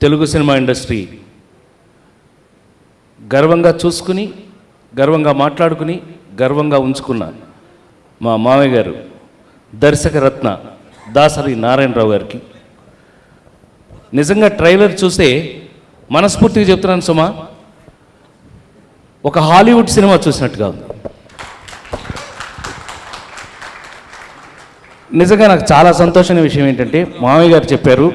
Telugu cinema industry గర్వంగా చూసుకుని, గర్వంగా మాట్లాడుకుని, గర్వంగా ఉంచుకున్న మా మామయ్య గారు దర్శక రత్న దాసరి నారాయణరావు గారికి నిజంగా ట్రైలర్ చూస్తే మనస్ఫూర్తిగా చెప్తున్నాను సుమా, ఒక హాలీవుడ్ సినిమా చూసినట్టుగా ఉంది. నిజంగా నాకు చాలా సంతోషమైన విషయం ఏంటంటే, మామయ్య గారు చెప్పారు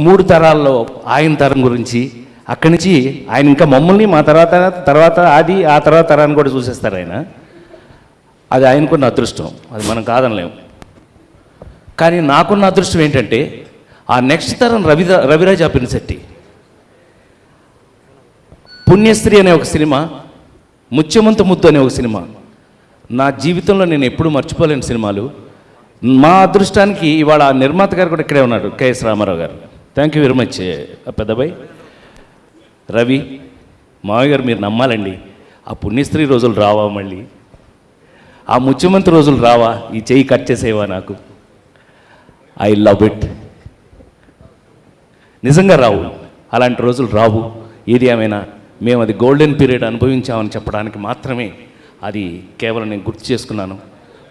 3 తరాల్లో ఆయన తరం గురించి. అక్కడి నుంచి ఆయన ఇంకా మమ్మల్ని మా తర్వాత అది ఆ తర్వాత తరాన్ని కూడా చూసేస్తారు ఆయన. అది ఆయనకున్న అదృష్టం, అది మనం కాదనలేము. కానీ నాకున్న అదృష్టం ఏంటంటే, ఆ నెక్స్ట్ తరం రవిరాజ పినిశెట్టి, పుణ్యస్త్రీ అనే ఒక సినిమా, ముత్యమంత ముద్దు అనే ఒక సినిమా, నా జీవితంలో నేను ఎప్పుడూ మర్చిపోలేని సినిమాలు. మా అదృష్టానికి ఇవాళ ఆ నిర్మాత గారు కూడా ఇక్కడే ఉన్నాడు, కెఎస్ రామారావు గారు. థ్యాంక్ యూ వెరీ మచ్ పెద్దబాయ్. రవి, మావయ్య గారు, మీరు నమ్మాలండి, ఆ పుణ్యస్త్రీ రోజులు రావా, మళ్ళీ ఆ ముత్యమంతి రోజులు రావా, ఈ చెయ్యి కట్ చేసేవా, నాకు ఐ లవ్ ఇట్. నిజంగా రావు, అలాంటి రోజులు రావు. ఏది ఏమైనా మేము అది గోల్డెన్ పీరియడ్ అనుభవించామని చెప్పడానికి మాత్రమే అది కేవలం నేను గుర్తు చేసుకున్నాను.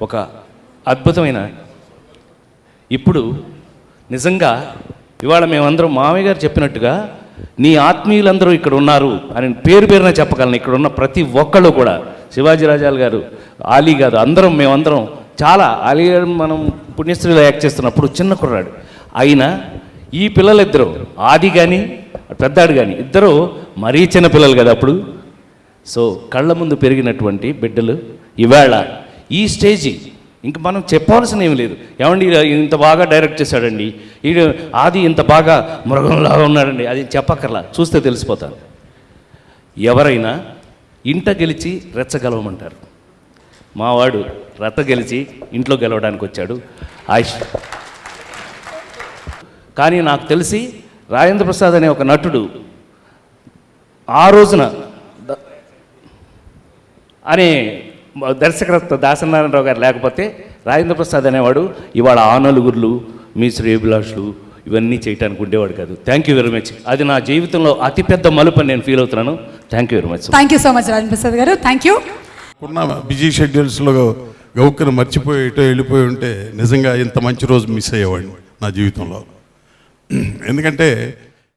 ఒక అద్భుతమైన, ఇప్పుడు నిజంగా ఇవాళ మేమందరం మామయ్య గారు చెప్పినట్టుగా నీ ఆత్మీయులందరూ ఇక్కడ ఉన్నారు అని పేరున చెప్పగలను. ఇక్కడ ఉన్న ప్రతి ఒక్కళ్ళు కూడా, శివాజీ రాజాలు గారు, ఆలీ గారు, అందరం మేమందరం చాలా, ఆలీ గారు మనం పుణ్యస్త్రీలో యాక్ట్ చేస్తున్నప్పుడు చిన్న కుర్రాడు అయినా, ఈ పిల్లలిద్దరూ ఆది కానీ పెద్దాడు కానీ ఇద్దరు మరీ చిన్న పిల్లలు కదా అప్పుడు. సో కళ్ళ ముందు పెరిగినటువంటి బిడ్డలు ఇవాళ ఈ స్టేజీ ఇంక మనం చెప్పాల్సిన ఏమి లేదు. ఏమండి ఇంత బాగా డైరెక్ట్ చేశాడండి, ఈడు ఆది ఇంత బాగా మృగంలాగా ఉన్నాడండి, అది చెప్పక్కర్లా, చూస్తే తెలిసిపోతాను. ఎవరైనా ఇంట గెలిచి రెచ్చగలవమంటారు. మావాడు రథ గెలిచి ఇంట్లో గెలవడానికి వచ్చాడు ఆయుష్. కానీ నాకు తెలిసి రాజేంద్ర ప్రసాద్ అనే ఒక నటుడు ఆ రోజున అనే దర్శకరత్న దాసనారాయణరావు గారు లేకపోతే రాజేంద్ర ప్రసాద్ అనేవాడు ఇవాళ ఆ నలుగురులు, మీ శ్రేయభిలాషులు ఇవన్నీ చేయడానికి ఉండేవాడు కాదు. Thank you very much. అది నా జీవితంలో అతిపెద్ద మలుపు అని నేను ఫీల్ అవుతున్నాను. Thank you very much. Thank you so much Rajendra Prasad గారు. Thank you. ఉన్న బిజీ షెడ్యూల్స్లో గౌక్కను మర్చిపోయి ఇటో వెళ్ళిపోయి ఉంటే నిజంగా ఇంత మంచి రోజు మిస్ అయ్యేవాడిని నా జీవితంలో. ఎందుకంటే